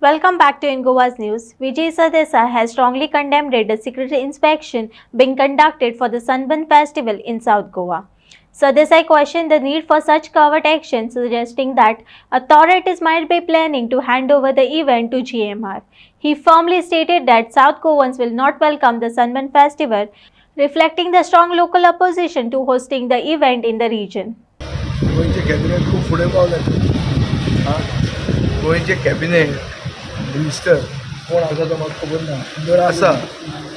Welcome back to InGoa's News. Vijay Sardesai has strongly condemned the secret inspection being conducted for the Sunburn Festival in South Goa. Sardesai questioned the need for such covert action, suggesting that authorities might be planning to hand over the event to GMR. He firmly stated that South Goans will not welcome the Sunburn Festival, reflecting the strong local opposition to hosting the event in the region. गोयचे cabinet खूप फुडें पावलें आं गोयचे cabinet minister कोण आसा तो म्हाका खबर ना जर आसा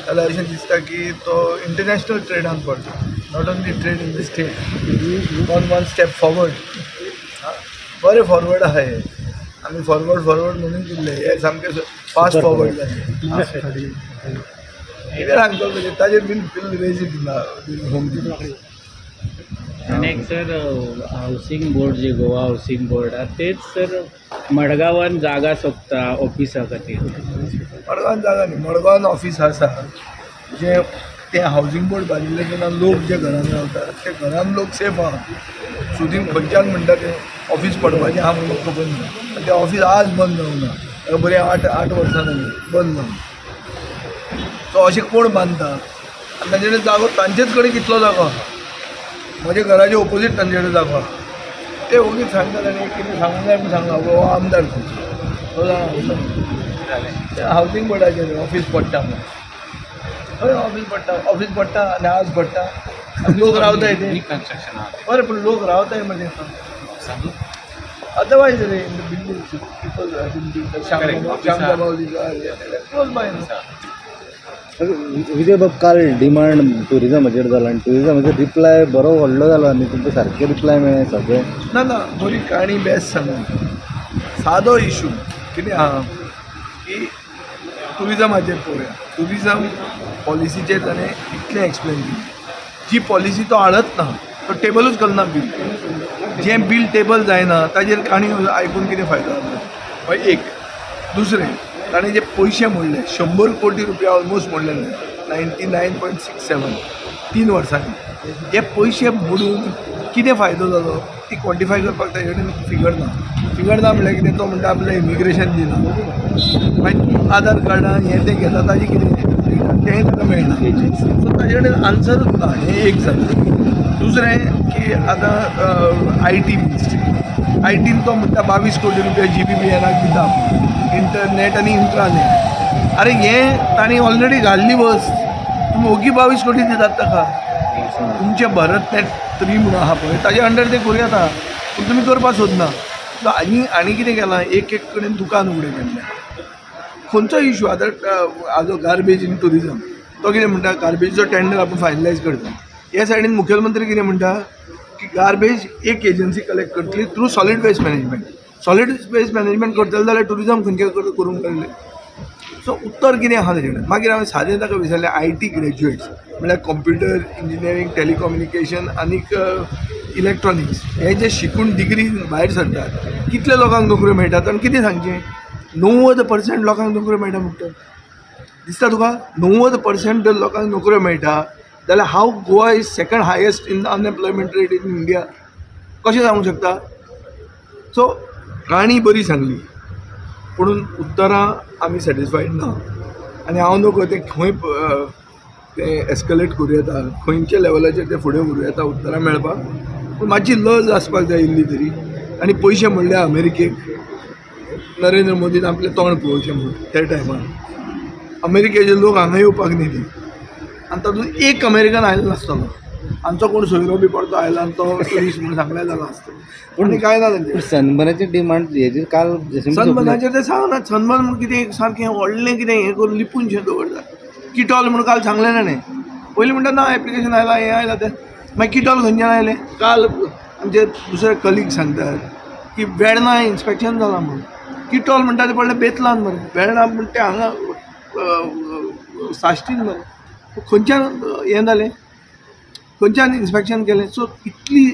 जाल्यार अशें दिसता की तो इंटरनॅशनल ट्रेडान पडटा not only trade in the state one step forward बरें फॉरवर्ड आहा हे आमी फॉरवर्ड म्हणून दिल्ले हे सामकें फास्ट फॉरवर्ड जालें कितें सांगतलो ताजेर बील रेजी दिला होम दिला आणि एक सर हाऊसिंग बोर्ड जे गोवा हाऊसिंग बोर्ड आहा तेच सर मडगांवान जागा सोदता ऑफिसा खातीर. मडगांवान जागा न्ही मडगांवान ऑफिस आसा जे ते हावजींग बोर्ड बांदिल्ले तेन्ना लोक जे घरान रावतात ते घरान लोक सेफ आहा सुदीन खंयच्यान म्हणटा ते ऑफिस पडपाचें आहा म्हणून खबर ना आनी तें ऑफिस आज बंद जावना बरें आठ वर्सां जालीं बंद जावन सो अशें कोण बांदता आनी तांचे कडेन जागो तांचेच कडेन कितलो जागो आहा म्हज्या घराचे ऑपोजीट तांचे कडेन जागो आहा ते ओगीच सांगतात आनी कितें सांगूंक जाय म्हूण सांगला गो आमदार खंयचो हावजींग बोर्डाचेर ऑफीस पडटा म्हणून हय ऑफीस पडटा आनी हावज पडटा आनी लोक रावताय ते बरें पूण लोक रावताय म्हणजे अदरवायज रे building close by Vijay Bab काल डिमांड टुरिजमाचेर जाला आनी टुरिजमाचेर रिप्लाय बरो व्हडलो जालो आनी तुमकां सारकें रिप्लाय मेळ्ळें सगळें ना बरी काणी बेस्ट सांगून सादो इशू कितें आहा की टुरिजमाचेर पळोवया टुरिजम पॉलिसीचेर ताणें इतलें एक्सप्लेन केलें जी पॉलिसी तो हाडत ना तो टेबलूच करना बील जें बील टेबल जायना ताजेर काणी आयकून कितें फायदो जालो एक दुसरें ताणें जे पयशे मोडले 100 कोटी रुपया ऑलमोस्ट मोडलेले 99.67 3 वर्सांनी हे पयशे मोडून कितें फायदो जालो ती क्वॉन्टिफाय करपाक ताजे कडेन फिगर ना म्हणल्यार कितें तो म्हणटा आपलें इमिग्रेशन दिना मागीर आधार कार्डान हें तें घेता ताजें कितें तेंय ताका मेळना सो ताजे कडेन आन्सरूच ना हें एक जालें दुसरें की आतां IT मिनिस्ट्री ITन तो म्हणटा 22 कोटी रुपया GPPNाक दिता इंटरनेट आनी इंट्रानेट अरे हें तांणी ऑलरेडी घाल्ली बस तुमी ओगी 22 कोटी दितात ताका तुमचें भारत नेट 3 म्हणून आहा पळय ताज्या अंडर तें करूं येता पूण तुमी करपाक सोदना सो आनी कितें केलां एक कडेन दुकान उगडें केल्लें खंयचो इशू आतां हाजो गार्बेज इन टुरिजम तो कितें म्हणटा गार्बेजचो टेंडर आपूण फायनलायज करता ह्या सायडीन मुखेलमंत्री कितें म्हणटा की गार्बेज एक एजन्सी कलेक्ट करतली थ्रू सॉलीड वेस्ट मॅनेजमेंट करतले जाल्यार टुरिजम खंयचे करूंक कळ्ळें सो उत्तर कितें आहा ताजे कडेन मागीर हांवें सादें ताका विचारलें IT ग्रॅज्युएट्स म्हणल्यार कंप्युटर इंजिनियरींग टॅलिकम्युनिकेशन आनीक इलेक्ट्रॉनिक्स हे जे शिकून डिग्री भायर सरतात कितले लोकांक नोकऱ्यो मेळटात आनी कितें सांगचें 90% लोकांक नोकऱ्यो मेळटा म्हणटा दिसता तुका 90% लोकांक नोकऱ्यो मेळटा जाल्यार हाव Goa is second highest in unemployment rate in India कशें जावंक शकता सो काणी बरी सांगली पूण उतरां आमी सॅटिस्फायड ना आनी हांव नको तें खंय तें एस्कलेट करूं येता खंयच्या लेवलाचेर तें फुडें व्हरूं येता उतरां मेळपाक पूण मातशी लज आसपाक जाय इल्ली तरी आनी पयशे म्हणले अमेरिकेक नरेंद्र मोदीन आपलें तोंड पळोवचें म्हणून त्या टायमार अमेरिकेचे लोक हांगा येवपाक न्ही ती आनी तातूंत एक अमेरिकन आयलो नासतलो आमचो कोण सोयरो बी परतो आयला आनी तो ट्युरिस्ट म्हणून सांगल्यार जालो आसतलो पूण कांय ना तांचें सनबर्नाची डिमांड हेजेर काल सनबर्नाचेर ते सांगनात सनबर्न म्हणून कितें सारकें व्हडलें कितें हें करून लिपून शें दवरता किटॉल म्हणून काल सांगलें ताणें पयलीं म्हणटा ना एप्लिकेशन आयलां हें आयलां तें मागीर किटॉल खंयच्यान आयलें काल आमचे दुसरे कलीग सांगतात की वेर्णा इन्स्पेक्शन जालां म्हणून किटॉल म्हणटा तें पडलें बेतलान मरे वेर्णा म्हणटा तें हांगा साश्टीन मरे खंयच्यान हें जालें खंयच्यान इन्स्पेक्शन केलें सो इतली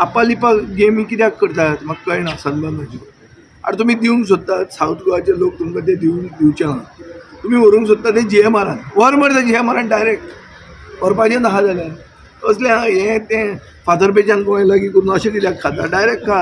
आपालिपा गेमी कित्याक करतात म्हाका कळना सनबर्नाची आतां तुमी दिवंक सोदतात सावथ गोवाचे लोक तुमकां ते दिवचे ना तुमी व्हरूंक सोदता ते GMRान व्हर मरे ते GMRान डायरेक्ट व्हरपाचें नाहा जाल्यार असलें हें तें फादर पेजान गोंय लागीं करून अशें कित्याक खाता डायरेक्ट खा